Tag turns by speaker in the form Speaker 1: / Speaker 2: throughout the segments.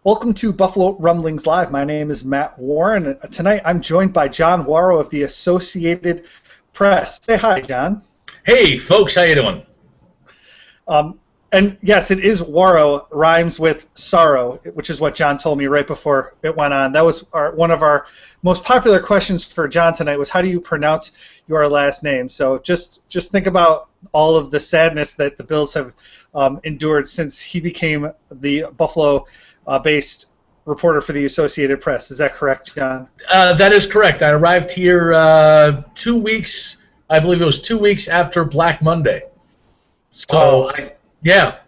Speaker 1: Welcome to Buffalo Rumblings Live. My name is Matt Warren. Tonight I'm joined by John Wawrow of the Associated Press. Say hi, John.
Speaker 2: Hey, folks, how you doing?
Speaker 1: And yes, it is Wawrow, rhymes with sorrow, which is what John told me right before it went on. That was one of our most popular questions for John tonight was how do you pronounce your last name? So just think about all of the sadness that the Bills have endured since he became the Buffalo-based reporter for the Associated Press. Is that correct, John?
Speaker 2: That is correct. I arrived here 2 weeks, I believe it was 2 weeks after Black Monday. So, yeah.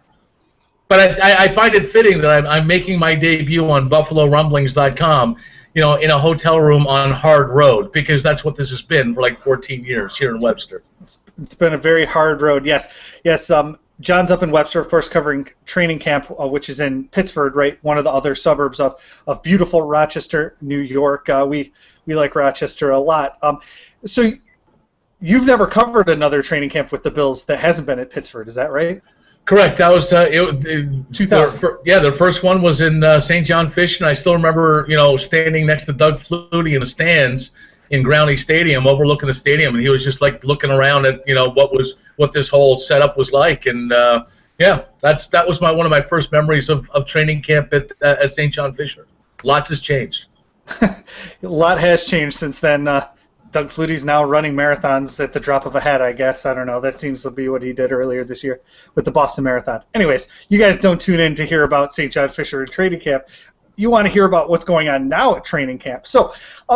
Speaker 2: But I find it fitting that I'm making my debut on BuffaloRumblings.com, in a hotel room on Hard Road, because that's what this has been for like 14 years here in Webster.
Speaker 1: It's been a very hard road, yes. John's up in Webster, of course, covering training camp, which is in Pittsford, right? One of the other suburbs of beautiful Rochester, New York. We like Rochester a lot. So you've never covered another training camp with the Bills that hasn't been at Pittsford, is that right?
Speaker 2: Correct. That was
Speaker 1: 2000.
Speaker 2: The first one was in St. John Fish, and I still remember, standing next to Doug Flutie in the stands in Groundy Stadium, overlooking the stadium, and he was just like looking around at what this whole setup was like, and that was one of my first memories of training camp at St. John Fisher. Lots has changed.
Speaker 1: A lot has changed since then. Doug Flutie's now running marathons at the drop of a hat, I guess. I don't know. That seems to be what he did earlier this year with the Boston Marathon. Anyways, you guys don't tune in to hear about St. John Fisher and training camp. You want to hear about what's going on now at training camp. So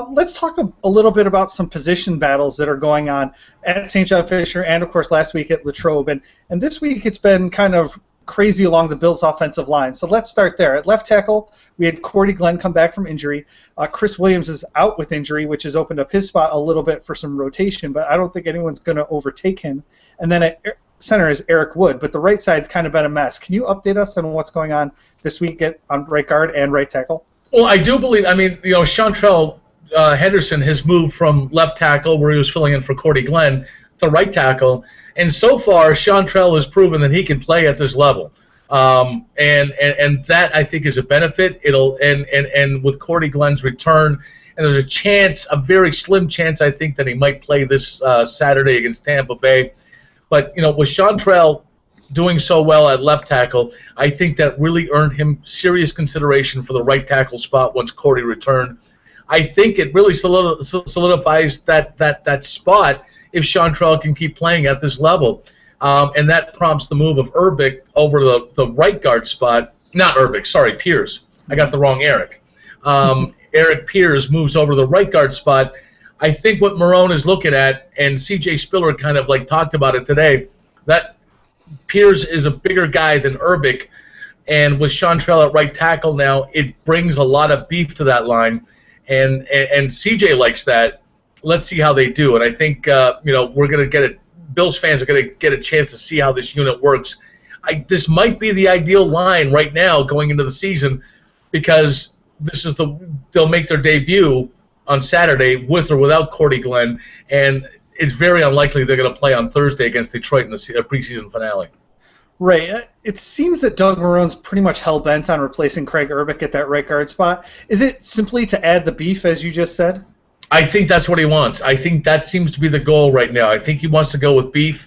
Speaker 1: let's talk a little bit about some position battles that are going on at St. John Fisher and, of course, last week at Latrobe. And this week it's been kind of crazy along the Bills' offensive line. So let's start there. At left tackle, we had Cordy Glenn come back from injury. Chris Williams is out with injury, which has opened up his spot a little bit for some rotation, but I don't think anyone's going to overtake him. And then at center is Eric Wood, but the right side's kind of been a mess. Can you update us on what's going on this week on right guard and right tackle?
Speaker 2: Well, I do believe, Chantrell Henderson has moved from left tackle, where he was filling in for Cordy Glenn, to right tackle, and so far Chantrell has proven that he can play at this level. And that, I think, is a benefit. And with Cordy Glenn's return, and there's a very slim chance, I think, that he might play this Saturday against Tampa Bay. But, with Chantrell doing so well at left tackle, I think that really earned him serious consideration for the right tackle spot once Cordy returned. I think it really solidifies that spot if Chantrell can keep playing at this level. And that prompts the move of Urbic over the right guard spot. Not Urbic, sorry, Pierce. I got the wrong Eric. Eric Pierce moves over the right guard spot. I think what Marrone is looking at, and C.J. Spiller kind of talked about it today, that Pierce is a bigger guy than Urbic, and with Chantrell at right tackle now, it brings a lot of beef to that line, and C.J. likes that. Let's see how they do, and I think we're going to get it. Bills fans are going to get a chance to see how this unit works. This might be the ideal line right now going into the season, because they'll make their debut on Saturday with or without Cordy Glenn, and it's very unlikely they're going to play on Thursday against Detroit in the preseason finale.
Speaker 1: Right. It seems that Doug Marrone's pretty much hell-bent on replacing Craig Urbic at that right guard spot. Is it simply to add the beef, as you just said?
Speaker 2: I think that's what he wants. I think that seems to be the goal right now. I think he wants to go with beef.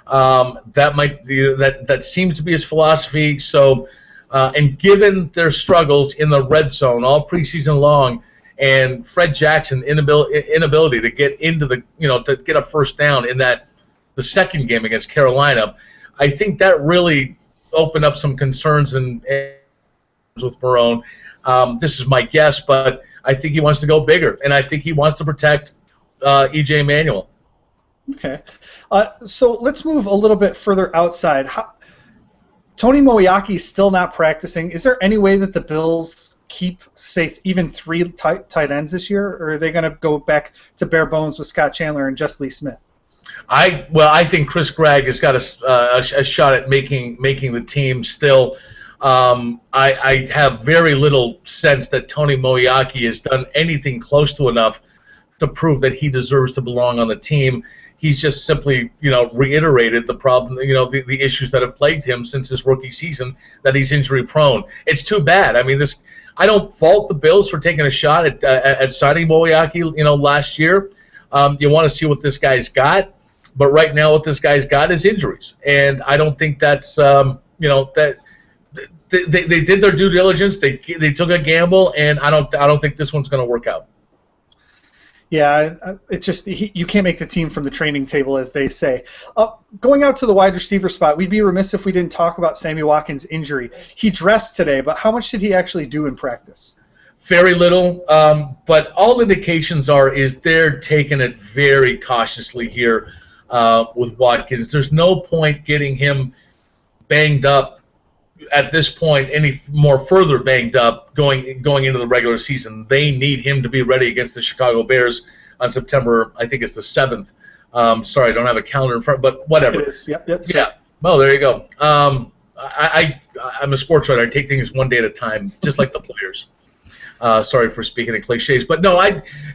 Speaker 2: That seems to be his philosophy. So, and given their struggles in the red zone all preseason long, and Fred Jackson inability to get into to get a first down in the second game against Carolina, I think that really opened up some concerns and with Marrone. This is my guess, but I think he wants to go bigger, and I think he wants to protect E.J. Manuel.
Speaker 1: Okay. So let's move a little bit further outside. Tony Moeaki is still not practicing. Is there any way that the Bills keep, say, even three tight ends this year, or are they going to go back to bare bones with Scott Chandler and Just Lee Smith?
Speaker 2: I think Chris Gregg has got a shot at making the team still. I have very little sense that Tony Moeaki has done anything close to enough to prove that he deserves to belong on the team. He's just simply, reiterated the problem, the issues that have plagued him since his rookie season, that he's injury prone. It's too bad. I mean, I don't fault the Bills for taking a shot at signing Moeaki, last year. You want to see what this guy's got, but right now what this guy's got is injuries, and I don't think that's, that they did their due diligence. They took a gamble, and I don't think this one's going to work out.
Speaker 1: Yeah, it just you can't make the team from the training table, as they say. Going out to the wide receiver spot, we'd be remiss if we didn't talk about Sammy Watkins' injury. He dressed today, but how much did he actually do in practice?
Speaker 2: Very little, but all indications is they're taking it very cautiously here with Watkins. There's no point getting him banged up at this point, any more further banged up going into the regular season. They need him to be ready against the Chicago Bears on September, I think it's the 7th. Sorry, I don't have a calendar in front, but whatever.
Speaker 1: It is. Yep.
Speaker 2: Yeah. Well, there you go. I'm a sports writer. I take things one day at a time, just like the players. Sorry for speaking in cliches, but no,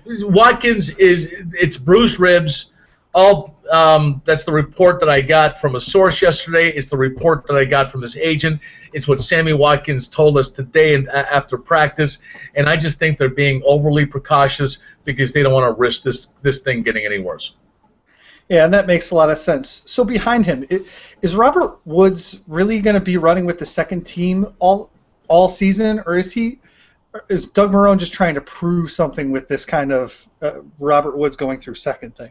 Speaker 2: Watkins it's bruised ribs. That's the report that I got from a source yesterday. It's the report that I got from his agent. It's what Sammy Watkins told us today and after practice. And I just think they're being overly precautious because they don't want to risk this thing getting any worse.
Speaker 1: Yeah, and that makes a lot of sense. So behind him, is Robert Woods really going to be running with the second team all season, or is Doug Marrone just trying to prove something with this kind of Robert Woods going through second thing?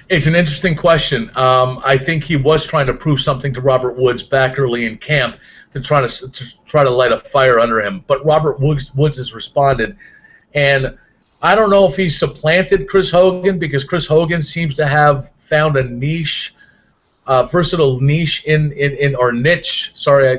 Speaker 2: It's an interesting question. I think he was trying to prove something to Robert Woods back early in camp to try to light a fire under him. But Robert Woods has responded, and I don't know if he's supplanted Chris Hogan, because Chris Hogan seems to have found a niche, versatile niche or niche. Sorry,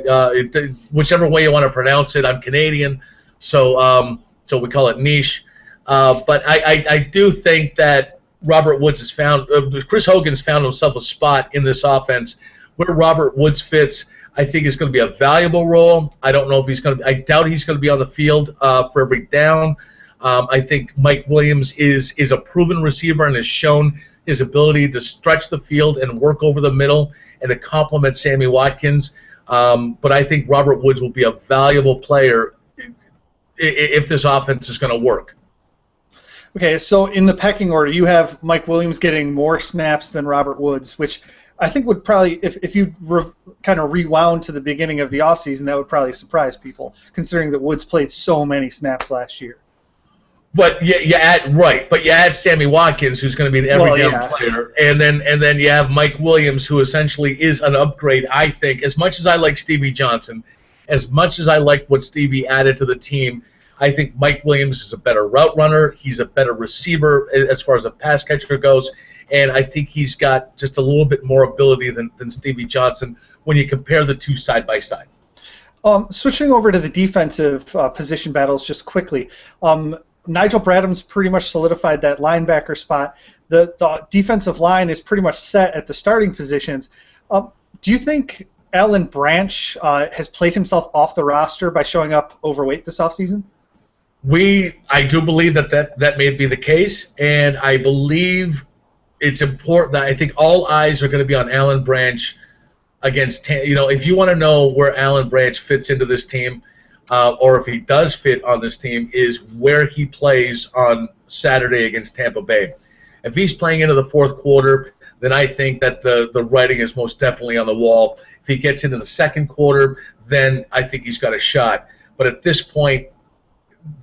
Speaker 2: whichever way you want to pronounce it. I'm Canadian, so we call it niche. But I do think that Robert Woods has found, Chris Hogan's found himself a spot in this offense where Robert Woods fits. I think it's going to be a valuable role. I don't know if he's going to. I doubt he's going to be on the field for every down. I think Mike Williams is a proven receiver and has shown his ability to stretch the field and work over the middle and to complement Sammy Watkins. But I think Robert Woods will be a valuable player if this offense is going to work.
Speaker 1: Okay, so in the pecking order, you have Mike Williams getting more snaps than Robert Woods, which I think would probably, if you kind of rewound to the beginning of the offseason, that would probably surprise people, considering that Woods played so many snaps last year.
Speaker 2: But you add Sammy Watkins, who's going to be an every down player, and then you have Mike Williams, who essentially is an upgrade. I think, as much as I like Stevie Johnson, as much as I like what Stevie added to the team, I think Mike Williams is a better route runner. He's a better receiver as far as a pass catcher goes, and I think he's got just a little bit more ability than Stevie Johnson when you compare the two side by side.
Speaker 1: Switching over to the defensive position battles just quickly, Nigel Bradham's pretty much solidified that linebacker spot. The defensive line is pretty much set at the starting positions. Do you think Alan Branch has played himself off the roster by showing up overweight this offseason?
Speaker 2: I do believe that may be the case, and I believe it's important that I think all eyes are going to be on Alan Branch against, if you want to know where Alan Branch fits into this team, or if he does fit on this team, is where he plays on Saturday against Tampa Bay. If he's playing into the fourth quarter, then I think that the writing is most definitely on the wall. If he gets into the second quarter, then I think he's got a shot. But at this point,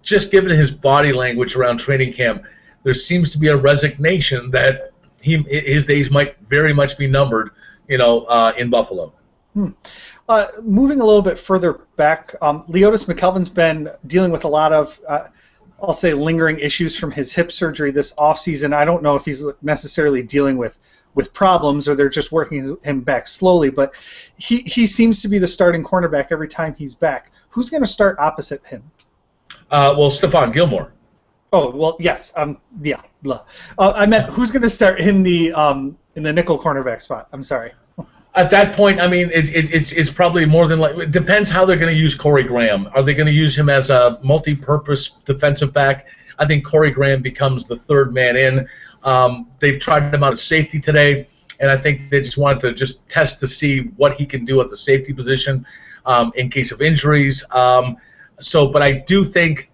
Speaker 2: just given his body language around training camp, there seems to be a resignation that his days might very much be numbered, in Buffalo.
Speaker 1: Moving a little bit further back, Leotis McKelvin's been dealing with a lot of, I'll say, lingering issues from his hip surgery this offseason. I don't know if he's necessarily dealing with problems or they're just working him back slowly, but he seems to be the starting cornerback every time he's back. Who's going to start opposite him?
Speaker 2: Well, Stephon Gilmore.
Speaker 1: Oh, well, yes. Yeah. I meant who's going to start in the nickel cornerback spot. I'm sorry.
Speaker 2: At that point, I mean, it's probably more than likely. It depends how they're going to use Corey Graham. Are they going to use him as a multi-purpose defensive back? I think Corey Graham becomes the third man in. They've tried him out at safety today, and I think they just wanted to just test to see what he can do at the safety position in case of injuries. But I do think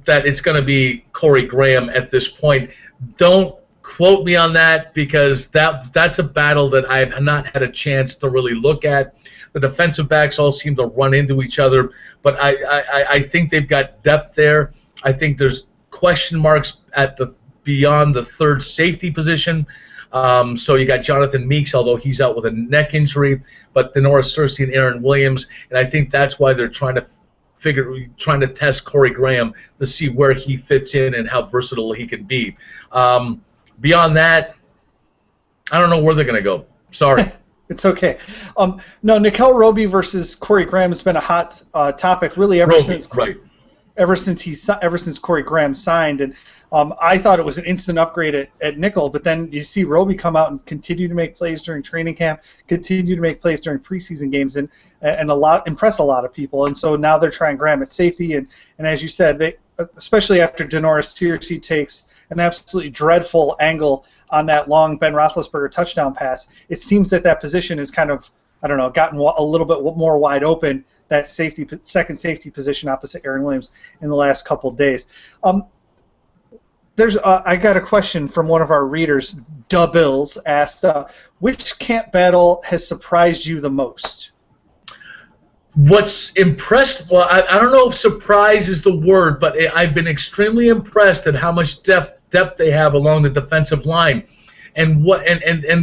Speaker 2: that it's going to be Corey Graham at this point. Don't quote me on that, because that's a battle that I have not had a chance to really look at. The defensive backs all seem to run into each other, but I think they've got depth there. I think there's question marks at the beyond the third safety position. So you got Jonathan Meeks, although he's out with a neck injury, but Denoris Searcy and Aaron Williams, and I think that's why they're trying to test Corey Graham to see where he fits in and how versatile he can be. Beyond that, I don't know where they're going to go. Sorry.
Speaker 1: It's okay. No, Nickel Roby versus Corey Graham has been a hot topic really ever since Corey Graham signed, and I thought it was an instant upgrade at nickel. But then you see Roby come out and continue to make plays during training camp, continue to make plays during preseason games, and impress a lot of people. And so now they're trying Graham at safety, and as you said, they especially after Denoris Searcy takes an absolutely dreadful angle on that long Ben Roethlisberger touchdown pass, it seems that position is kind of, I don't know, gotten a little bit more wide open, that second safety position opposite Aaron Williams in the last couple of days. I got a question from one of our readers, Duh Bills, asked, which camp battle has surprised you the most?
Speaker 2: What's impressed? Well, I don't know if surprise is the word, but I've been extremely impressed at how much depth they have along the defensive line, and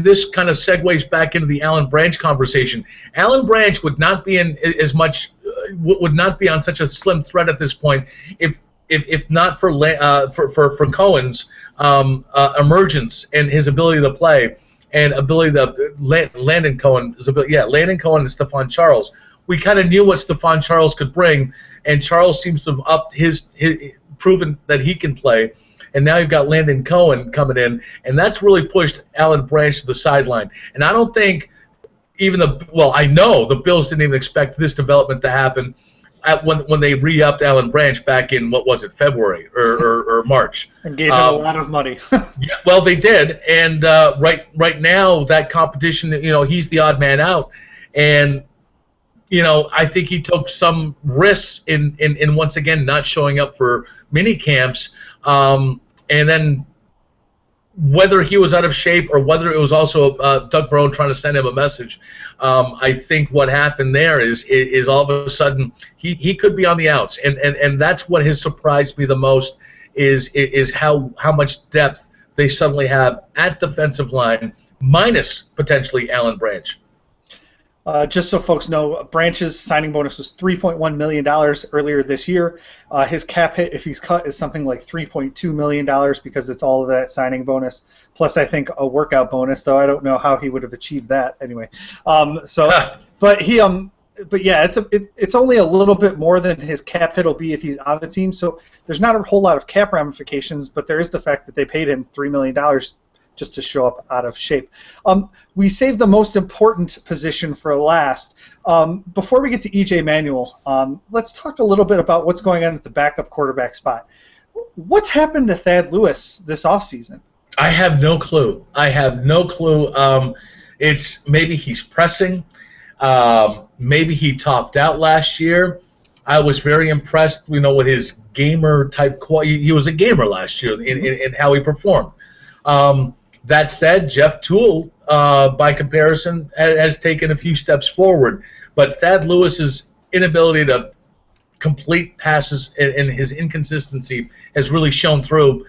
Speaker 2: this kind of segues back into the Alan Branch conversation. Alan Branch would not be would not be on such a slim threat at this point if not for Cohen's emergence and his ability to play and ability to Landon Cohen and Stephon Charles. We kind of knew what Stephon Charles could bring, and Charles seems to have upped his proven that he can play. And now you've got Landon Cohen coming in, and that's really pushed Alan Branch to the sideline. And I don't think I know the Bills didn't even expect this development to happen when they re-upped Alan Branch back in, what was it, February or March.
Speaker 1: And gave him a lot of money.
Speaker 2: Yeah, well, they did. And right now, that competition, he's the odd man out. And I think he took some risks in once again not showing up for mini camps, and then whether he was out of shape or whether it was also Doug Marrone trying to send him a message, I think what happened there is all of a sudden he could be on the outs, and that's what has surprised me the most is how much depth they suddenly have at defensive line, minus potentially Alan Branch.
Speaker 1: Just so folks know, Branch's signing bonus was $3.1 million earlier this year. His cap hit, if he's cut, is something like $3.2 million because it's all of that signing bonus, plus I think a workout bonus, though I don't know how he would have achieved that anyway. But yeah, it's only a little bit more than his cap hit will be if he's on the team, so there's not a whole lot of cap ramifications, but there is the fact that they paid him $3 million just to show up out of shape. We saved the most important position for last. Before we get to E.J. Manuel, let's talk a little bit about what's going on at the backup quarterback spot. What's happened to Thad Lewis this offseason?
Speaker 2: I have no clue. It's maybe he's pressing. Maybe he topped out last year. I was very impressed, with his gamer type quality. He was a gamer last year in how he performed. That said, Jeff Toole, by comparison, has taken a few steps forward. But Thad Lewis's inability to complete passes and his inconsistency has really shown through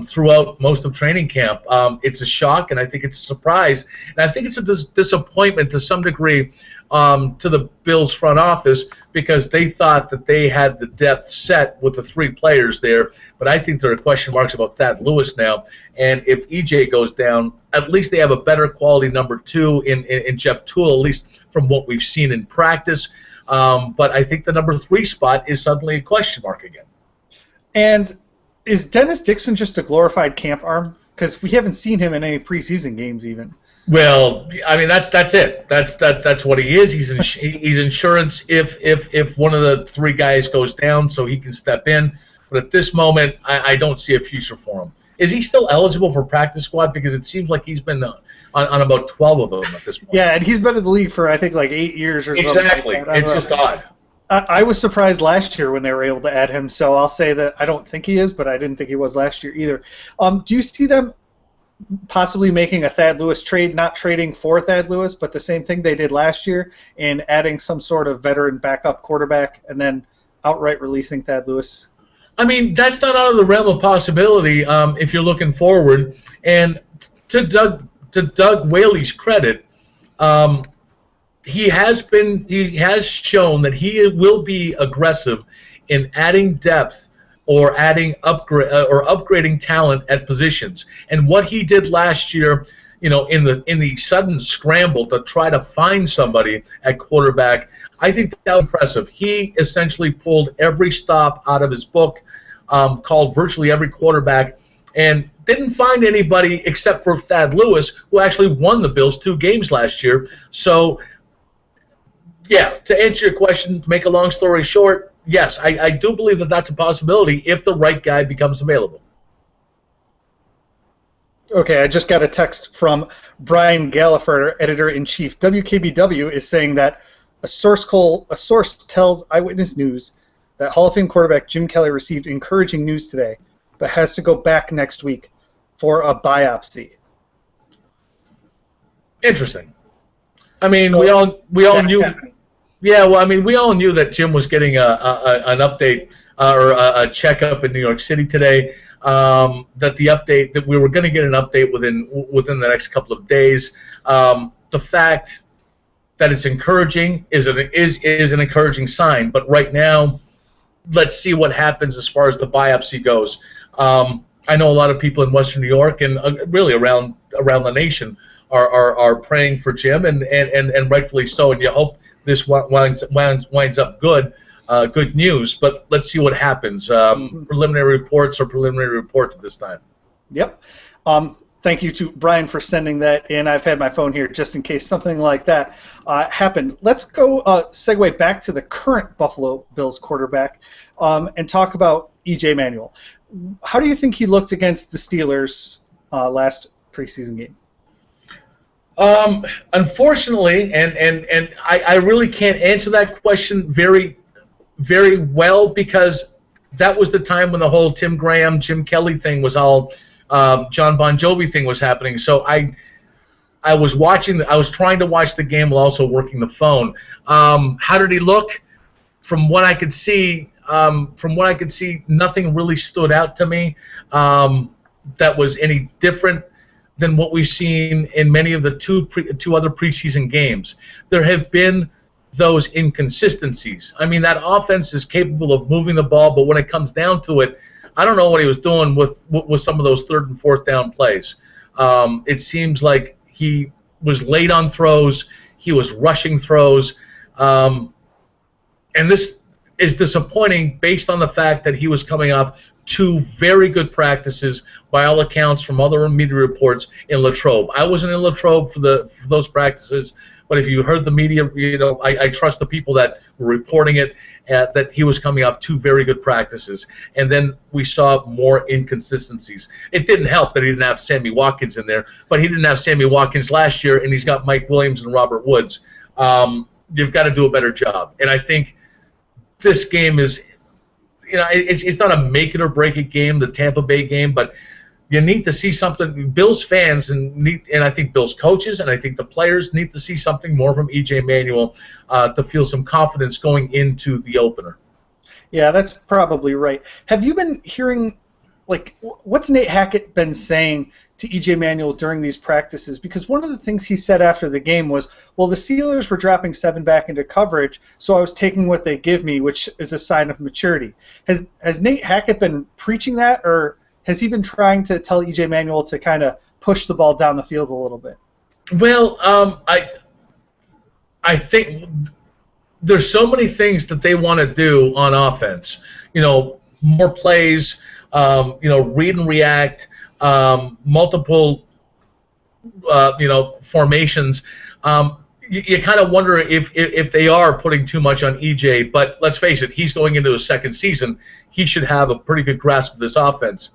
Speaker 2: throughout most of training camp. It's a shock, and I think it's a surprise. And I think it's a disappointment to some degree to the Bills front office because they thought that they had the depth set with the three players there. But I think there are question marks about Thad Lewis now. And if EJ goes down, at least they have a better quality number two in Jeff Toole, at least from what we've seen in practice. But I think the number 3 spot is suddenly a question mark again.
Speaker 1: And is Dennis Dixon just a glorified camp arm? Because we haven't seen him in any preseason games even.
Speaker 2: Well, I mean that's it. That's what he is. He's insurance if one of the 3 guys goes down, so he can step in. But at this moment, I don't see a future for him. Is he still eligible for practice squad? Because it seems like he's been on about 12 of them at this point.
Speaker 1: Yeah, and he's been in the league for, I think, like 8 years or something.
Speaker 2: Exactly. It's just odd.
Speaker 1: I was surprised last year when they were able to add him, so I'll say that I don't think he is, but I didn't think he was last year either. Do you see them possibly making a Thad Lewis trade, not trading for Thad Lewis, but the same thing they did last year, and adding some sort of veteran backup quarterback and then outright releasing Thad Lewis?
Speaker 2: I mean, that's not out of the realm of possibility if you're looking forward. And to Doug Whaley's credit, he has shown that he will be aggressive in adding depth or upgrading talent at positions. And what he did last year, in the sudden scramble to try to find somebody at quarterback, I think that was impressive. He essentially pulled every stop out of his book, called virtually every quarterback, and didn't find anybody except for Thad Lewis, who actually won the Bills 2 games last year. So, yeah, to answer your question, to make a long story short, yes, I do believe that that's a possibility if the right guy becomes available.
Speaker 1: Okay, I just got a text from Brian Gallagher, editor-in-chief. WKBW is saying that a source tells Eyewitness News that Hall of Fame quarterback Jim Kelly received encouraging news today, but has to go back next week for a biopsy.
Speaker 2: Interesting. I mean, we all knew. Yeah, well, I mean, we all knew that Jim was getting an update or a checkup in New York City today. That we were going to get an update within the next couple of days. The fact that it's encouraging is an encouraging sign. But right now, let's see what happens as far as the biopsy goes. I know a lot of people in Western New York and really around the nation are praying for Jim, and rightfully so. And you hope this winds up good news. But let's see what happens. Preliminary reports at this time. Yep.
Speaker 1: Thank you to Brian for sending that in. I've had my phone here just in case something like that happened. Let's go segue back to the current Buffalo Bills quarterback and talk about E.J. Manuel. How do you think he looked against the Steelers last preseason game?
Speaker 2: Unfortunately, and I really can't answer that question very, very well, because that was the time when the whole Tim Graham, Jim Kelly thing was all John Bon Jovi thing was happening. So I was trying to watch the game while also working the phone. How did he look? From what I could see, nothing really stood out to me that was any different than what we've seen in many of the two other preseason games. There have been those inconsistencies. I mean, that offense is capable of moving the ball, but when it comes down to it, I don't know what he was doing with some of those 3rd and 4th down plays. It seems like he was late on throws, he was rushing throws, and this is disappointing based on the fact that he was coming off 2 very good practices, by all accounts, from other media reports in Latrobe. I wasn't in Latrobe for those practices, but if you heard the media, I trust the people that were reporting it, that he was coming off 2 very good practices. And then we saw more inconsistencies. It didn't help that he didn't have Sammy Watkins in there, but he didn't have Sammy Watkins last year, and he's got Mike Williams and Robert Woods. You've got to do a better job. And I think this game is, it's not a make it or break it game, the Tampa Bay game, but you need to see something. Bills fans and I think Bills coaches and I think the players need to see something more from E.J. Manuel to feel some confidence going into the opener.
Speaker 1: Yeah, that's probably right. Have you been hearing, what's Nate Hackett been saying to E.J. Manuel during these practices? Because one of the things he said after the game was, well, the Steelers were dropping 7 back into coverage, so I was taking what they give me, which is a sign of maturity. Has Nate Hackett been preaching that, or has he been trying to tell E.J. Manuel to kind of push the ball down the field a little bit?
Speaker 2: Well, I think there's so many things that they want to do on offense. More plays, read and react, multiple, formations. You kind of wonder if they are putting too much on EJ, but let's face it, he's going into his 2nd season. He should have a pretty good grasp of this offense.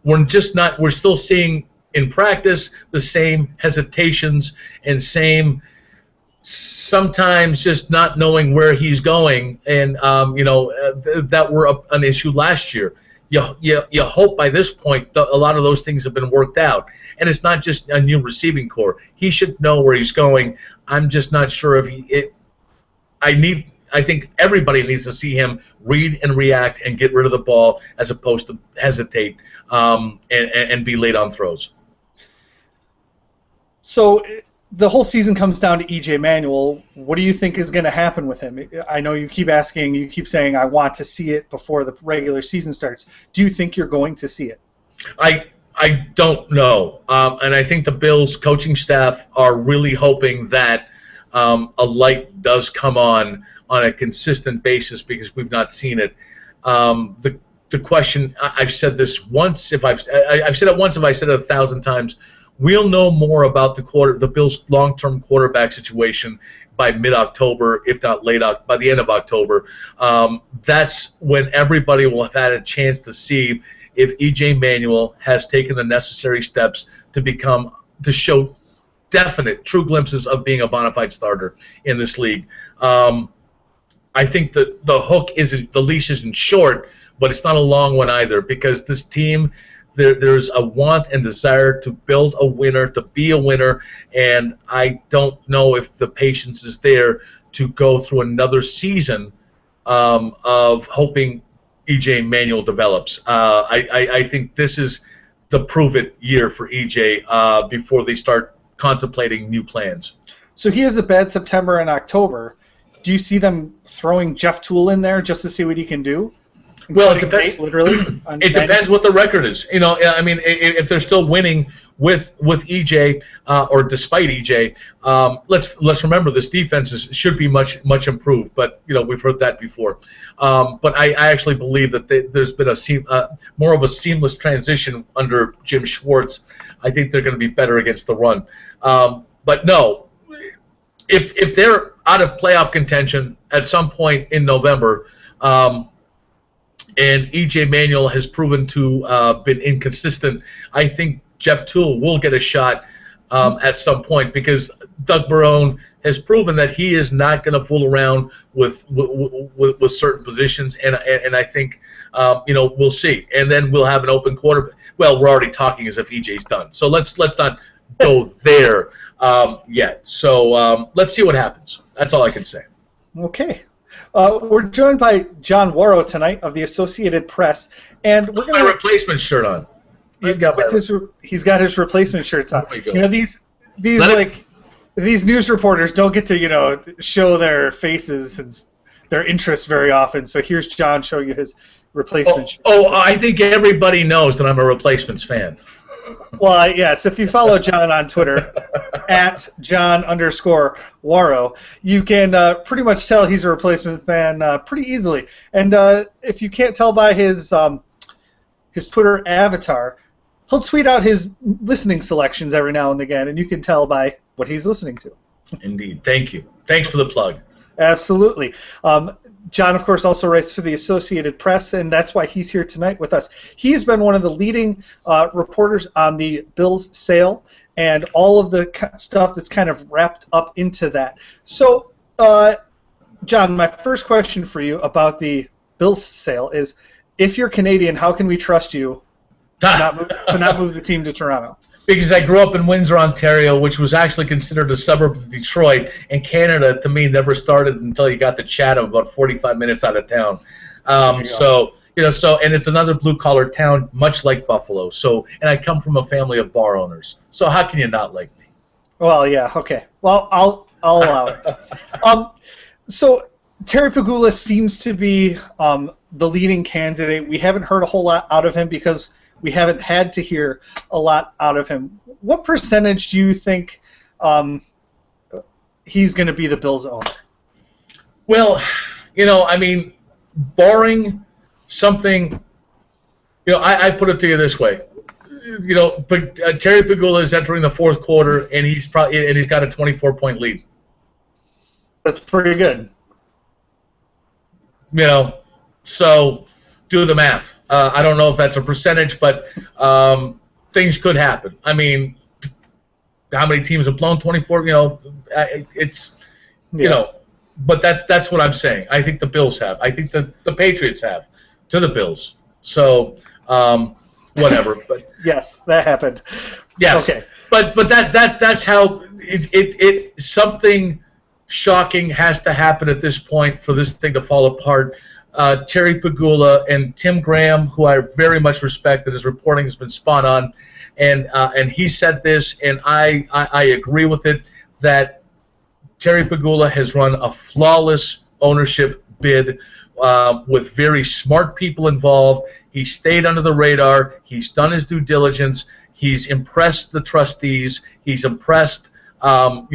Speaker 2: We're still seeing in practice the same hesitations and same sometimes just not knowing where he's going, and that were an issue last year. You hope by this point a lot of those things have been worked out, and it's not just a new receiving core. He should know where he's going. I'm just not sure if I think everybody needs to see him read and react and get rid of the ball as opposed to hesitate and be late on throws.
Speaker 1: So the whole season comes down to E.J. Manuel. What do you think is going to happen with him? I know you keep saying, I want to see it before the regular season starts. Do you think you're going to see it?
Speaker 2: I don't know. And I think the Bills coaching staff are really hoping that a light does come on a consistent basis, because we've not seen it. The question, I've said this once, I've said it once, if I said it 1,000 times, we'll know more about the Bills' long-term quarterback situation by mid-October, if not by the end of October. That's when everybody will have had a chance to see if E.J. Manuel has taken the necessary steps to show definite, true glimpses of being a bona fide starter in this league. I think that the leash isn't short, but it's not a long one either, because this team, there's a want and desire to build a winner, to be a winner, and I don't know if the patience is there to go through another season of hoping E.J. Manuel develops. I think this is the prove-it year for E.J. Before they start contemplating new plans.
Speaker 1: So he has a bad September and October. Do you see them throwing Jeff Toole in there just to see what he can do?
Speaker 2: Well, it depends.
Speaker 1: Literally,
Speaker 2: it depends what the record is. I mean, if they're still winning with EJ or despite EJ, let's remember this defense should be much improved. But we've heard that before. But I actually believe that there's been more of a seamless transition under Jim Schwartz. I think they're going to be better against the run. But no, if they're out of playoff contention at some point in November. And E.J. Manuel has proven to been inconsistent, I think Jeff Toole will get a shot at some point, because Doug Marrone has proven that he is not going to fool around with certain positions, and I think we'll see, and then we'll have an open quarterback. Well, we're already talking as if E.J.'s done, so let's not go there yet. So let's see what happens. That's all I can say.
Speaker 1: Okay. We're joined by John Wawrow tonight of the Associated Press, and we're going to
Speaker 2: replacement shirt on.
Speaker 1: He's got his replacement shirts on. These news reporters don't get to show their faces and their interests very often. So here's John showing you his replacement shirt.
Speaker 2: I think everybody knows that I'm a Replacements fan.
Speaker 1: Well, yes, if you follow John on Twitter, at John_Wawrow, you can pretty much tell he's a replacement fan pretty easily. And if you can't tell by his Twitter avatar, he'll tweet out his listening selections every now and again, and you can tell by what he's listening to.
Speaker 2: Indeed. Thank you. Thanks for the plug.
Speaker 1: Absolutely. John, of course, also writes for the Associated Press, and that's why he's here tonight with us. He has been one of the leading reporters on the Bills sale and all of the stuff that's kind of wrapped up into that. So, John, my first question for you about the Bills sale is, if you're Canadian, how can we trust you to not move the team to Toronto?
Speaker 2: Because I grew up in Windsor, Ontario, which was actually considered a suburb of Detroit, and Canada, to me, never started until you got to Chatham, about 45 minutes out of town. And it's another blue-collar town, much like Buffalo. So, and I come from a family of bar owners. So how can you not like me?
Speaker 1: Well, yeah, okay. Well, I'll allow it. So Terry Pegula seems to be the leading candidate. We haven't heard a whole lot out of him because we haven't had to hear a lot out of him. What percentage do you think he's going to be the Bills' owner?
Speaker 2: Well, barring something, I put it to you this way. But Terry Pegula is entering the fourth quarter, and he's got a 24-point lead.
Speaker 1: That's pretty good.
Speaker 2: So do the math. I don't know if that's a percentage, but things could happen. I mean, how many teams have blown 24? It's
Speaker 1: Yeah.
Speaker 2: but that's what I'm saying. I think the Bills have. I think the Patriots have to the Bills. So whatever. But
Speaker 1: Yes, that happened.
Speaker 2: yes,
Speaker 1: Okay.
Speaker 2: but that's how it something shocking has to happen at this point for this thing to fall apart. Terry Pagula and Tim Graham, who I very much respect, that his reporting has been spot on, and he said this, and I agree with it, that Terry Pagula has run a flawless ownership bid with very smart people involved. He stayed under the radar. He's done his due diligence. He's impressed the trustees. He's impressed, and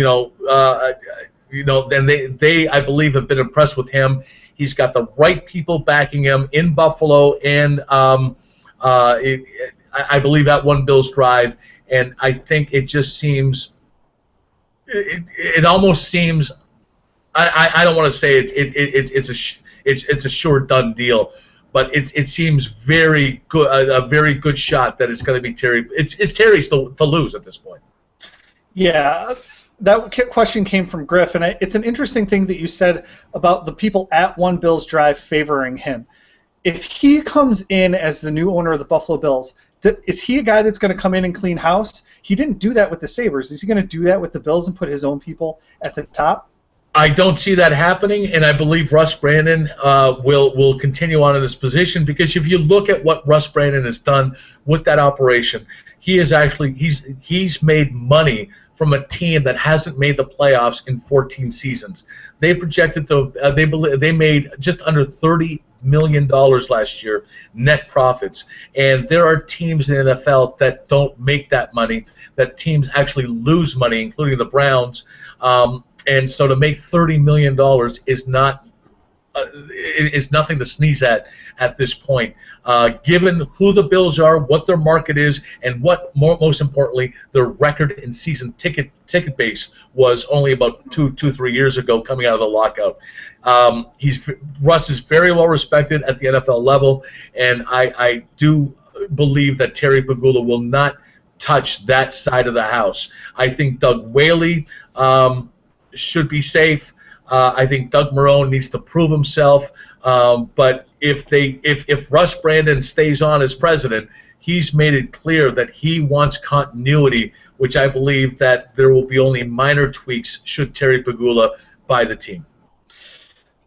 Speaker 2: they I believe have been impressed with him. He's got the right people backing him in Buffalo and I believe at One Bills Drive, and I think it just seems. It almost seems. I don't want to say it's a sure done deal, but it seems very good, a very good shot that it's going to be Terry. It's Terry's to lose at this point.
Speaker 1: Yeah, that question came from Griff, and it's an interesting thing that you said about the people at One Bills Drive favoring him. If he comes in as the new owner of the Buffalo Bills, is he a guy that's going to come in and clean house? He didn't do that with the Sabres. Is he going to do that with the Bills and put his own people at the top?
Speaker 2: I don't see that happening, and I believe Russ Brandon will continue on in this position, because if you look at what Russ Brandon has done with that operation, he's made money from a team that hasn't made the playoffs in 14 seasons. They projected to they made just under $30 million last year net profits, and there are teams in the NFL that don't make that money. That teams actually lose money, including the Browns. And so to make $30 million is nothing to sneeze at this point. Given who the Bills are, what their market is, and what most importantly, their record in season ticket base was only about 3 years ago, coming out of the lockout. Russ is very well respected at the NFL level, and I do believe that Terry Pagula will not touch that side of the house. I think Doug Whaley should be safe. I think Doug Marrone needs to prove himself. But if Russ Brandon stays on as president, he's made it clear that he wants continuity, which I believe that there will be only minor tweaks should Terry Pagula buy the team.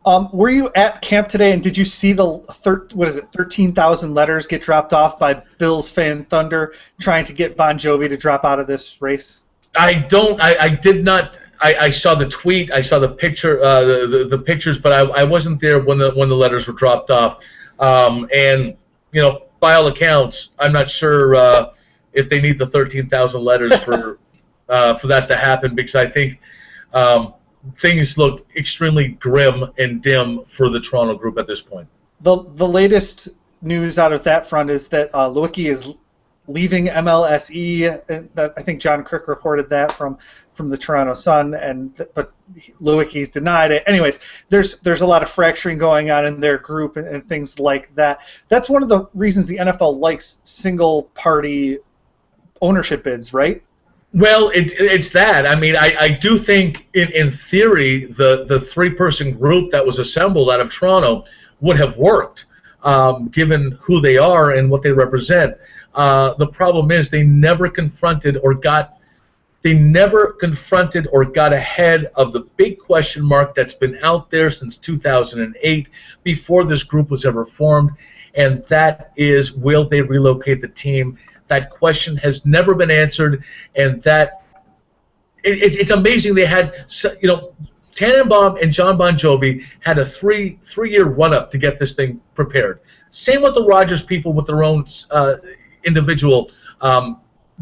Speaker 1: Were you at camp today, and did you see the 13,000 letters get dropped off by Bills fan Thunder trying to get Bon Jovi to drop out of this race?
Speaker 2: I did not. I saw the tweet. I saw the picture, the pictures, but I wasn't there when the letters were dropped off. And by all accounts, I'm not sure if they need the 13,000 letters for that to happen, because I think things look extremely grim and dim for the Toronto group at this point.
Speaker 1: The latest news out of that front is that Lewicki is leaving MLSE. I think John Crick reported that from the Toronto Sun, but Lewicki's denied it. Anyways, there's a lot of fracturing going on in their group and things like that. That's one of the reasons the NFL likes single-party ownership bids, right?
Speaker 2: Well, it's that. I mean, I do think, in theory, the three-person group that was assembled out of Toronto would have worked, given who they are and what they represent. The problem is they never confronted or got ahead of the big question mark that's been out there since 2008, before this group was ever formed, and that is, will they relocate the team? That question has never been answered, and that it's amazing they had, Tannenbaum and John Bon Jovi had a three-year run-up to get this thing prepared. Same with the Rogers people with their own individual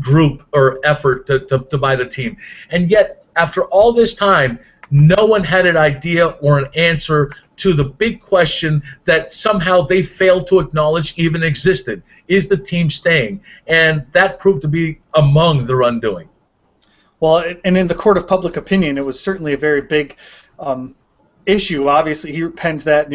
Speaker 2: group or effort to buy the team. And yet, after all this time, no one had an idea or an answer to the big question that somehow they failed to acknowledge even existed. Is the team staying? And that proved to be among their undoing.
Speaker 1: Well, and in the court of public opinion, it was certainly a very big issue. Obviously, he penned that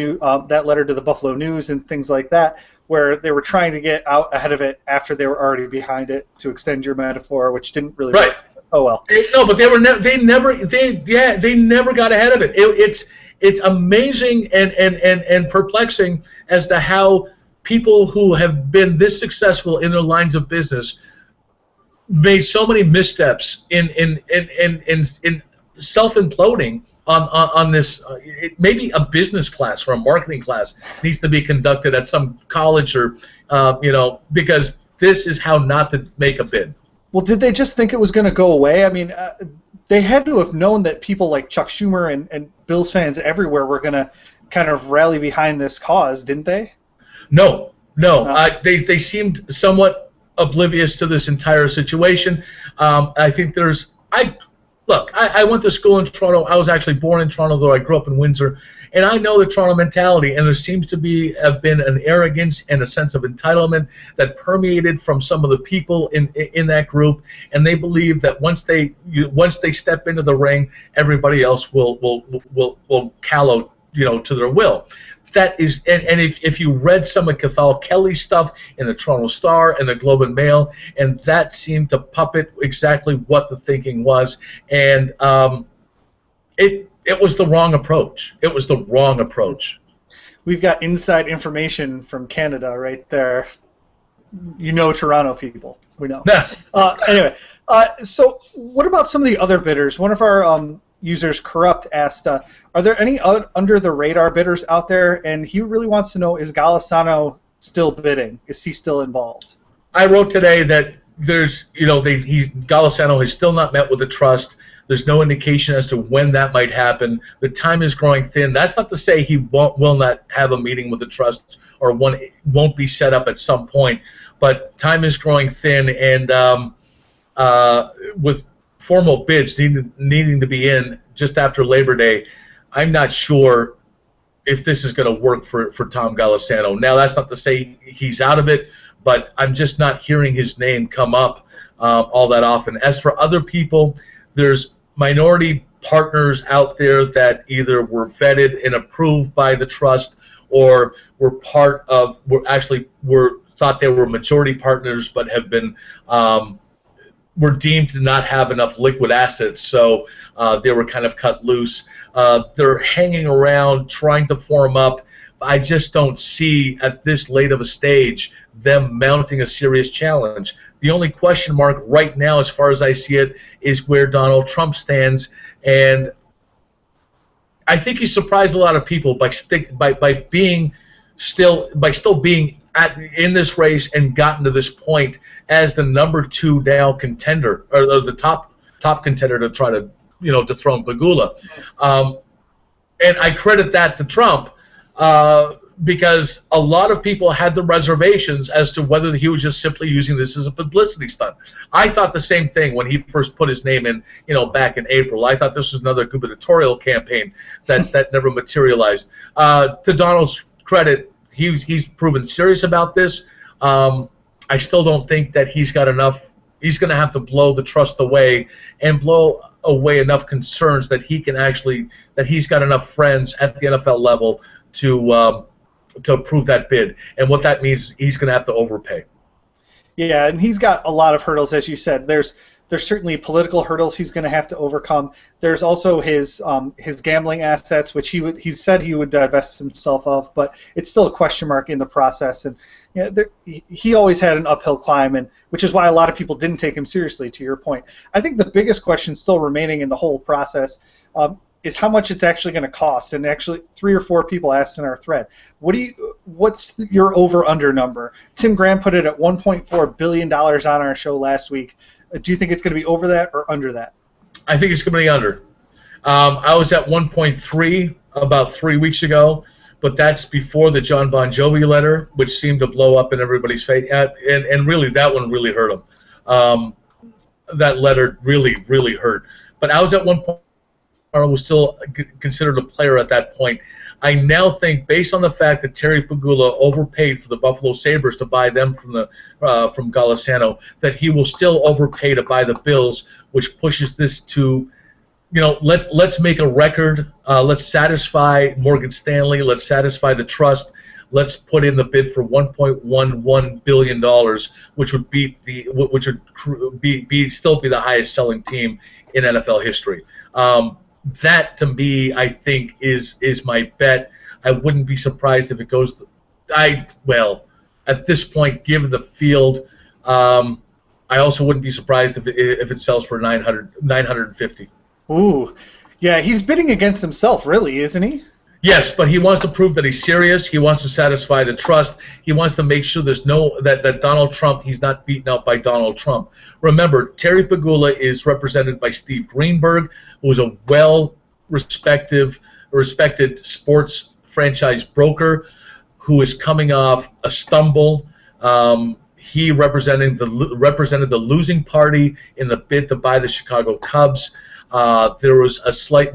Speaker 1: letter to the Buffalo News and things like that, where they were trying to get out ahead of it after they were already behind it, to extend your metaphor, which didn't really
Speaker 2: Right.
Speaker 1: work. Oh well.
Speaker 2: No, but they never got ahead of it. It's amazing and perplexing as to how people who have been this successful in their lines of business made so many missteps in self-imploding on this. Maybe a business class or a marketing class needs to be conducted at some college or because this is how not to make a bid.
Speaker 1: Well, did they just think it was going to go away? I mean, they had to have known that people like Chuck Schumer and Bills fans everywhere were going to kind of rally behind this cause, didn't they?
Speaker 2: No. They seemed somewhat oblivious to this entire situation. I think I went to school in Toronto. I was actually born in Toronto, though I grew up in Windsor. And I know the Toronto mentality, and there seems to have been an arrogance and a sense of entitlement that permeated from some of the people in that group, and they believe that once they step into the ring, everybody else will callow to their will. That is, and if you read some of Cathal Kelly's stuff in the Toronto Star and the Globe and Mail, and that seemed to puppet exactly what the thinking was, and it was the wrong approach. It was the wrong approach.
Speaker 1: We've got inside information from Canada right there. Toronto people. We know. Anyway, so what about some of the other bidders? One of our users, Corrupt, asked, are there any under-the-radar bidders out there? And he really wants to know, is Golisano still bidding? Is he still involved?
Speaker 2: I wrote today that Golisano has still not met with the trust. There's no indication as to when that might happen. The time is growing thin. That's not to say he will not have a meeting with the trust or one won't be set up at some point. But time is growing thin, and with formal bids needing to be in just after Labor Day, I'm not sure if this is going to work for Tom Golisano. Now, that's not to say he's out of it, but I'm just not hearing his name come up all that often. As for other people, there's minority partners out there that either were vetted and approved by the trust or were thought they were majority partners but have been were deemed to not have enough liquid assets, so they were kind of cut loose. They're hanging around trying to form up. I just don't see at this late of a stage them mounting a serious challenge. The only question mark right now, as far as I see it, is where Donald Trump stands, and I think he surprised a lot of people by still being in this race and gotten to this point as the #2 now contender, or the top contender to try to dethrone Pegula, and I credit that to Trump. Because a lot of people had the reservations as to whether he was just simply using this as a publicity stunt. I thought the same thing when he first put his name in, back in April. I thought this was another gubernatorial campaign that never materialized. To Donald's credit, he's proven serious about this. I still don't think that he's got enough. He's going to have to blow the trust away and blow away enough concerns that he's got enough friends at the NFL level to approve that bid, and what that means, he's going to have to overpay.
Speaker 1: Yeah, and he's got a lot of hurdles, as you said. There's certainly political hurdles he's going to have to overcome. There's also his gambling assets, which he said he would divest himself of, but it's still a question mark in the process. And he always had an uphill climb, and which is why a lot of people didn't take him seriously. To your point, I think the biggest question still remaining in the whole process is how much it's actually going to cost. And actually, 3 or 4 people asked in our thread, what's your over/under number? Tim Graham put it at $1.4 billion on our show last week. Do you think it's going to be over that or under that?
Speaker 2: I think it's going to be under. I was at 1.3 about 3 weeks ago, but that's before the John Bon Jovi letter, which seemed to blow up in everybody's face. And really, that one really hurt him. That letter really, really hurt. But I was at 1.3. Was still considered a player at that point. I now think, based on the fact that Terry Pegula overpaid for the Buffalo Sabres to buy them from Golisano, that he will still overpay to buy the Bills, which pushes this to, let's make a record. Let's satisfy Morgan Stanley. Let's satisfy the trust. Let's put in the bid for $1.11 billion, which would still be the highest selling team in NFL history. That to me, I think, is my bet. I wouldn't be surprised if it goes. At this point, given the field, I also wouldn't be surprised if it sells for 950.
Speaker 1: Ooh, yeah, he's bidding against himself, really, isn't he?
Speaker 2: Yes, but he wants to prove that he's serious. He wants to satisfy the trust. He wants to make sure there's that Donald Trump, he's not beaten out by Donald Trump. Remember, Terry Pegula is represented by Steve Greenberg, who is a respected sports franchise broker who is coming off a stumble. He represented the losing party in the bid to buy the Chicago Cubs. There was a slight it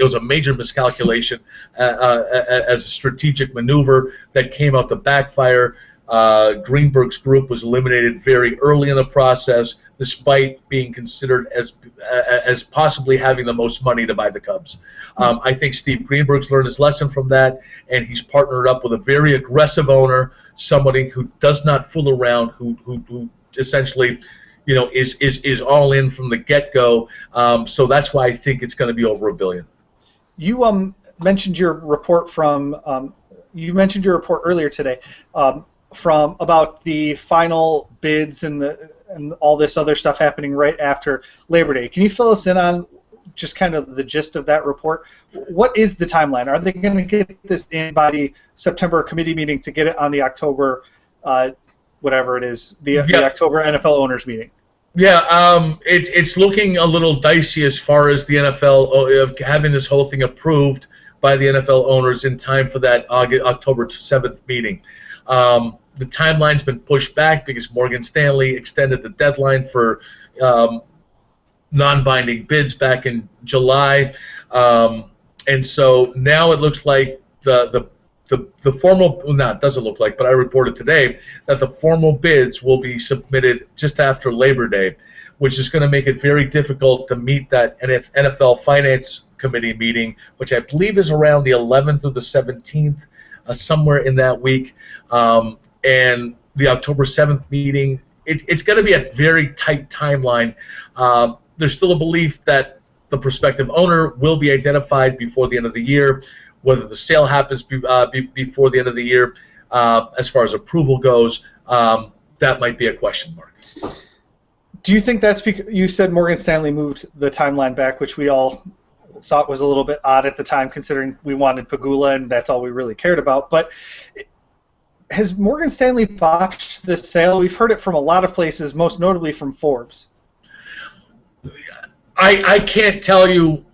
Speaker 2: was a major miscalculation as a strategic maneuver that came out to backfire. Greenberg's group was eliminated very early in the process, despite being considered as possibly having the most money to buy the Cubs. I think Steve Greenberg's learned his lesson from that, and he's partnered up with a very aggressive owner, somebody who does not fool around, who essentially, is all in from the get-go. So that's why I think it's going to be over $1 billion.
Speaker 1: You mentioned your report earlier today from about the final bids and all this other stuff happening right after Labor Day. Can you fill us in on just kind of the gist of that report? What is the timeline? Are they going to get this in by the September committee meeting to get it on the October, whatever it is, the October NFL owners meeting?
Speaker 2: Yeah, it's looking a little dicey as far as the NFL of having this whole thing approved by the NFL owners in time for that October 7th meeting. The timeline's been pushed back because Morgan Stanley extended the deadline for non-binding bids back in July, and so now it looks like the formal, it doesn't look like, but I reported today that the formal bids will be submitted just after Labor Day, which is going to make it very difficult to meet that NFL Finance Committee meeting, which I believe is around the 11th or the 17th, somewhere in that week. And the October 7th meeting, it's going to be a very tight timeline. There's still a belief that the prospective owner will be identified before the end of the year. Whether the sale happens before the end of the year, as far as approval goes, that might be a question mark.
Speaker 1: Do you think that's because you said Morgan Stanley moved the timeline back, which we all thought was a little bit odd at the time, considering we wanted Pegula and that's all we really cared about. But has Morgan Stanley botched this sale? We've heard it from a lot of places, most notably from Forbes.
Speaker 2: I can't tell you.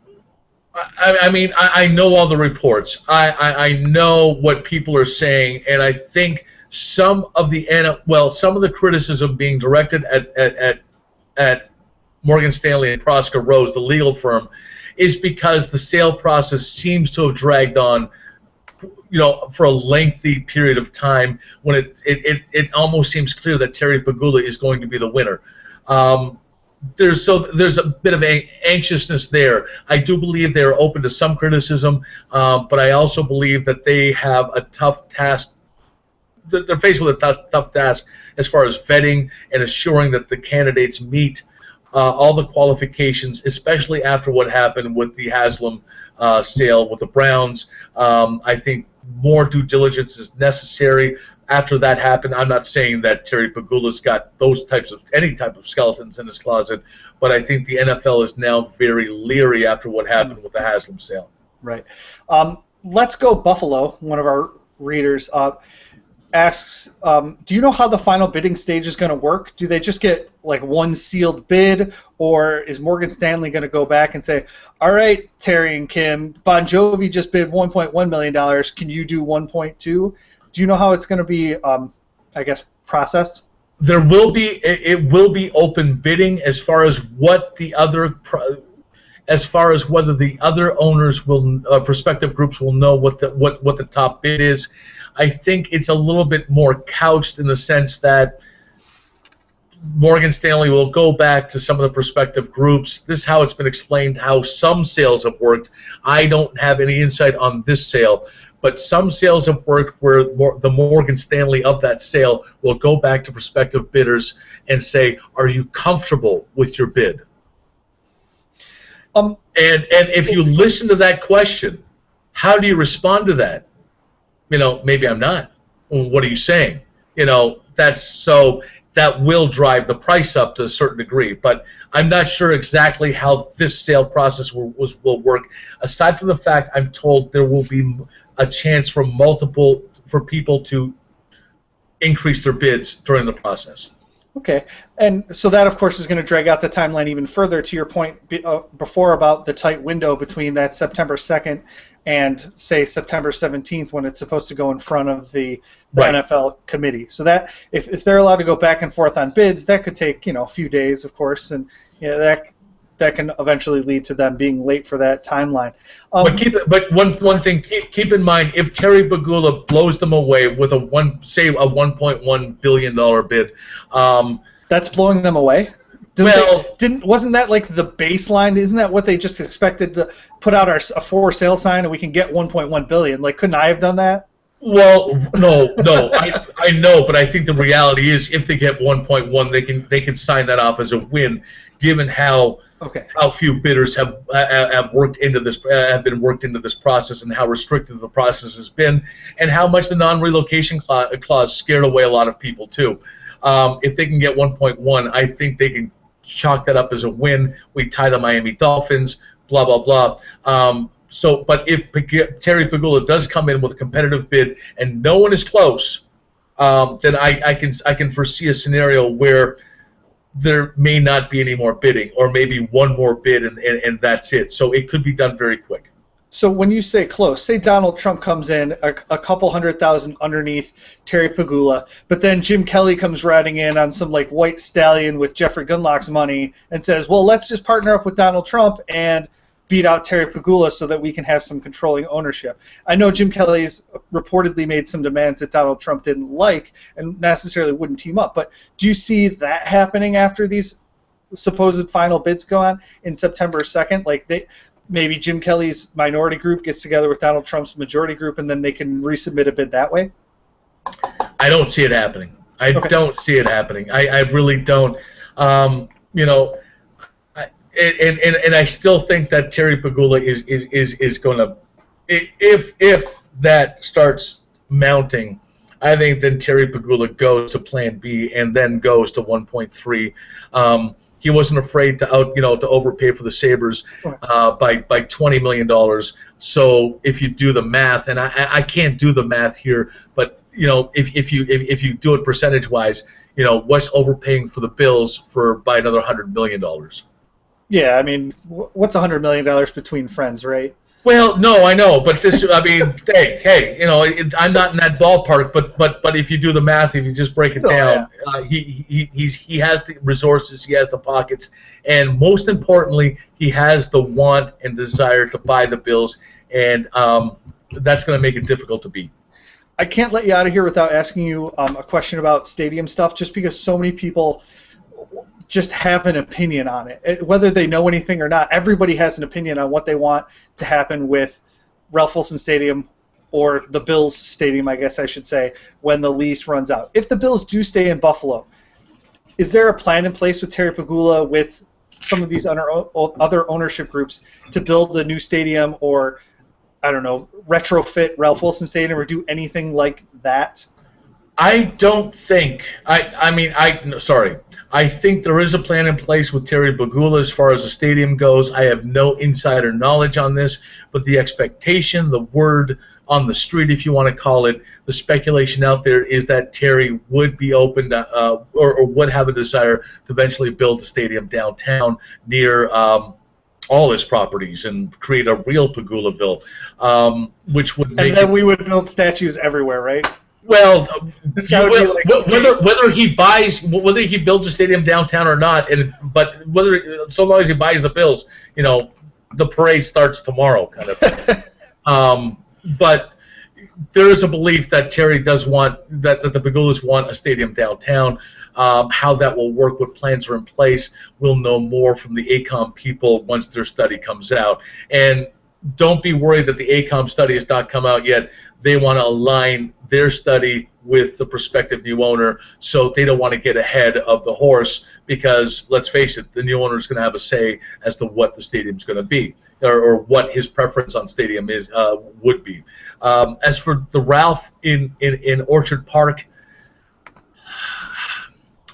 Speaker 2: I mean, I know all the reports. I know what people are saying, and I think some of the criticism being directed at Morgan Stanley and Prosper Rose, the legal firm, is because the sale process seems to have dragged on, for a lengthy period of time when it almost seems clear that Terry Pegula is going to be the winner. There's a bit of anxiousness there. I do believe they're open to some criticism, but I also believe that they have a tough task. They're faced with a tough task as far as vetting and assuring that the candidates meet all the qualifications, especially after what happened with the Haslam sale with the Browns. I think more due diligence is necessary. After that happened, I'm not saying that Terry Pegula's got any type of skeletons in his closet, but I think the NFL is now very leery after what happened with the Haslam sale.
Speaker 1: Right. Let's go Buffalo. One of our readers asks, do you know how the final bidding stage is going to work? Do they just get like one sealed bid, or is Morgan Stanley going to go back and say, all right, Terry and Kim, Bon Jovi just bid $1.1 million. Can you do 1.2? Do you know how it's going to be, processed?
Speaker 2: It will be open bidding as far as whether the other owners prospective groups will know what the top bid is. I think it's a little bit more couched in the sense that Morgan Stanley will go back to some of the prospective groups. This is how it's been explained, how some sales have worked. I don't have any insight on this sale, but some sales have worked where the Morgan Stanley of that sale will go back to prospective bidders and say, are you comfortable with your bid? And if you listen to that question, how do you respond to that? Maybe I'm not. Well, what are you saying? That will drive the price up to a certain degree, but I'm not sure exactly how this sale process will work. Aside from the fact I'm told there will be a chance for people to increase their bids during the process.
Speaker 1: Okay, and so that, of course, is going to drag out the timeline even further. To your point before about the tight window between that September 2nd and, say, September 17th when it's supposed to go in front of the
Speaker 2: Right.
Speaker 1: NFL committee. So that if they're allowed to go back and forth on bids, that could take a few days, of course, and that can eventually lead to them being late for that timeline.
Speaker 2: But one thing, keep in mind, if Terry Pegula blows them away with a $1.1 billion bid,
Speaker 1: that's blowing them away. Wasn't that like the baseline? Isn't that what they just expected to put out a for sale sign and we can get 1.1 billion? Like, couldn't I have done that?
Speaker 2: Well, no, I know, but I think the reality is, if they get 1.1, they can sign that off as a win, given how few bidders have been worked into this process, and how restrictive the process has been, and how much the non-relocation clause scared away a lot of people too. If they can get 1.1, I think they can chalk that up as a win. We tie the Miami Dolphins, blah blah blah. But if Terry Pegula does come in with a competitive bid and no one is close, then I can foresee a scenario where there may not be any more bidding, or maybe one more bid and that's it. So it could be done very quick.
Speaker 1: So when you say close, say Donald Trump comes in a couple 100,000 underneath Terry Pegula, but then Jim Kelly comes riding in on some like white stallion with Jeffrey Gundlach's money and says, well, let's just partner up with Donald Trump and beat out Terry Pegula so that we can have some controlling ownership. I know Jim Kelly's reportedly made some demands that Donald Trump didn't like and necessarily wouldn't team up, but do you see that happening after these supposed final bids go on in September 2nd? Like maybe Jim Kelly's minority group gets together with Donald Trump's majority group and then they can resubmit a bid that way?
Speaker 2: I don't see it happening. I don't see it happening. I really don't. And I still think that Terry Pegula is going to, if that starts mounting, I think then Terry Pegula goes to Plan B and then goes to 1.3. He wasn't afraid to overpay for the Sabres by $20 million. So if you do the math, and I can't do the math here, but if you do it percentage wise, what's overpaying for the Bills by another $100 million?
Speaker 1: Yeah, I mean, what's $100 million between friends, right?
Speaker 2: Well, no, I know, but this, I mean, hey, I'm not in that ballpark, but if you do the math, if you just break it down, he has the resources, he has the pockets, and most importantly, he has the want and desire to buy the Bills, and that's going to make it difficult to beat.
Speaker 1: I can't let you out of here without asking you a question about stadium stuff, just because so many people just have an opinion on it. Whether they know anything or not, everybody has an opinion on what they want to happen with Ralph Wilson Stadium, or the Bills Stadium, I guess I should say, when the lease runs out. If the Bills do stay in Buffalo, is there a plan in place with Terry Pegula, with some of these other ownership groups, to build a new stadium, or, I don't know, retrofit Ralph Wilson Stadium, or do anything like that?
Speaker 2: I don't think. I think there is a plan in place with Terry Pegula as far as the stadium goes. I have no insider knowledge on this, but the expectation, the word on the street, if you want to call it, the speculation out there is that Terry would be open to, or would have a desire to eventually build a stadium downtown near all his properties and create a real Pegulaville, which would make.
Speaker 1: And then we would build statues everywhere, right?
Speaker 2: Well,
Speaker 1: this guy would be like,
Speaker 2: whether he builds a stadium downtown or not, but so long as he buys the Bills, the parade starts tomorrow, kind of thing. But there is a belief that Terry does want that the Pagulas want a stadium downtown. How that will work, what plans are in place, we'll know more from the ACOM people once their study comes out. And don't be worried that the ACOM study has not come out yet. They want to align their study with the prospective new owner, so they don't want to get ahead of the horse because, let's face it, the new owner is going to have a say as to what the stadium's going to be or what his preference on stadium is would be. As for the Ralph in Orchard Park,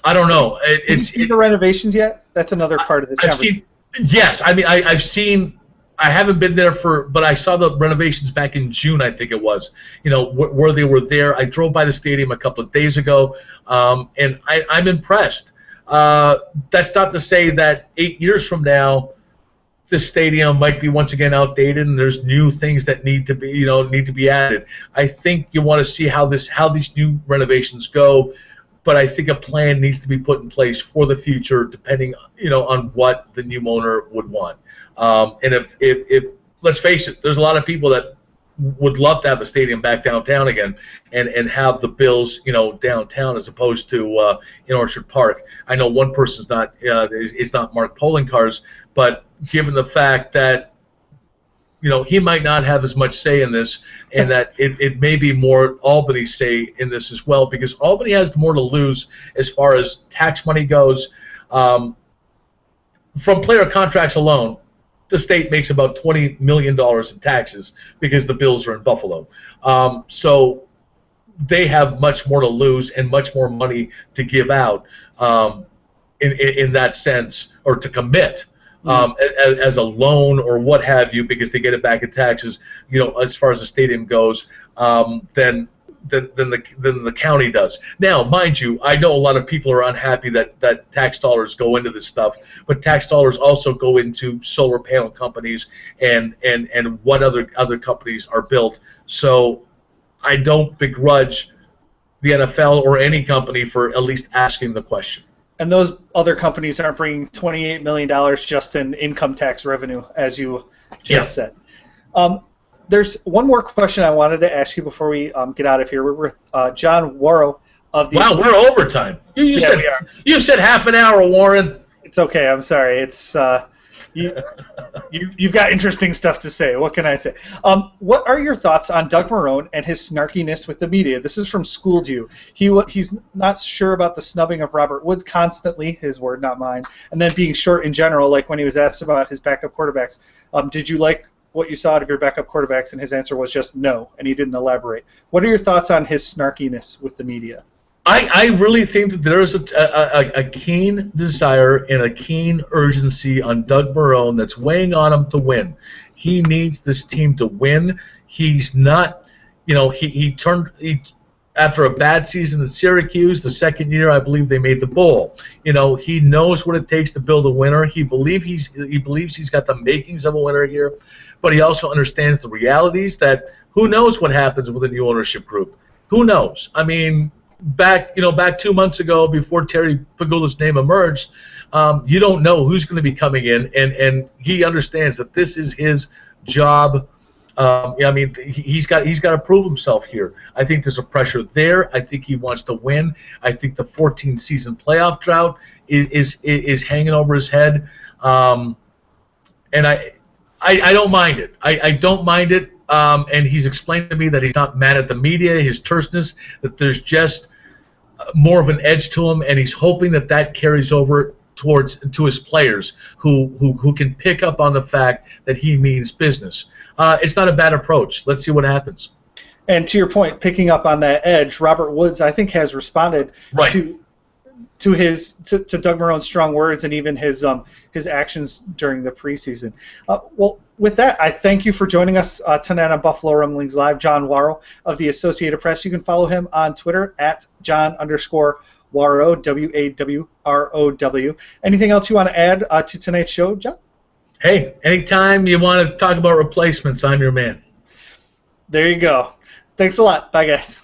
Speaker 2: I don't know.
Speaker 1: Have you seen the renovations yet? That's another part of this.
Speaker 2: Yes, I mean I've seen. I haven't been there but I saw the renovations back in June, I think it was. You know, where they were there. I drove by the stadium a couple of days ago, and I'm impressed. That's not to say that 8 years from now, this stadium might be once again outdated, and there's new things that need to be added. I think you want to see how these new renovations go. But I think a plan needs to be put in place for the future, depending, on what the new owner would want. And if let's face it, there's a lot of people that would love to have a stadium back downtown again, and have the Bills, downtown as opposed to in Orchard Park. I know one person's not is not Mark Poloncarz, but given the fact that he might not have as much say in this, and that it may be more Albany's say in this as well, because Albany has more to lose as far as tax money goes. From player contracts alone, the state makes about $20 million in taxes because the Bills are in Buffalo. So they have much more to lose and much more money to give out in that sense, or to commit. As a loan or what have you, because they get it back in taxes, as far as the stadium goes, than the county does. Now, mind you, I know a lot of people are unhappy that tax dollars go into this stuff, but tax dollars also go into solar panel companies and what other companies are built. So I don't begrudge the NFL or any company for at least asking the question.
Speaker 1: And those other companies aren't bringing $28 million just in income tax revenue, as you just said. There's one more question I wanted to ask you before we get out of here. We're with John Wawrow of the...
Speaker 2: Wow, we're overtime. You said half an hour, Warren.
Speaker 1: It's okay. I'm sorry. It's you've got interesting stuff to say. What can I say? What are your thoughts on Doug Marrone and his snarkiness with the media? This is from Schooled You. He's not sure about the snubbing of Robert Woods constantly, his word, not mine, and then being short in general, like when he was asked about his backup quarterbacks. Did you like what you saw out of your backup quarterbacks? And his answer was just no, and he didn't elaborate. What are your thoughts on his snarkiness with the media?
Speaker 2: I really think that there is a keen desire and a keen urgency on Doug Marrone that's weighing on him to win. He needs this team to win. He's not, he after a bad season at Syracuse, the second year I believe they made the bowl. He knows what it takes to build a winner. He believes he's got the makings of a winner here, but he also understands the realities that who knows what happens with a new ownership group. Who knows? I mean, back 2 months ago, before Terry Pegula's name emerged, you don't know who's going to be coming in, and he understands that this is his job. I mean, he's got to prove himself here. I think there's a pressure there. I think he wants to win. I think the 14-season playoff drought is hanging over his head, and I don't mind it. I don't mind it. And he's explained to me that he's not mad at the media, his terseness, that there's just more of an edge to him, and he's hoping that carries over to his players who can pick up on the fact that he means business. It's not a bad approach. Let's see what happens.
Speaker 1: And to your point, picking up on that edge, Robert Woods, I think, has responded to Doug Marrone's strong words and even his actions during the preseason. Well, with that, I thank you for joining us tonight on Buffalo Rumblings Live. John Wawrow of the Associated Press. You can follow him on Twitter at John_Wawrow, WAWROW. Anything else you want to add to tonight's show, John?
Speaker 2: Hey, anytime you want to talk about replacements, I'm your man.
Speaker 1: There you go. Thanks a lot. Bye, guys.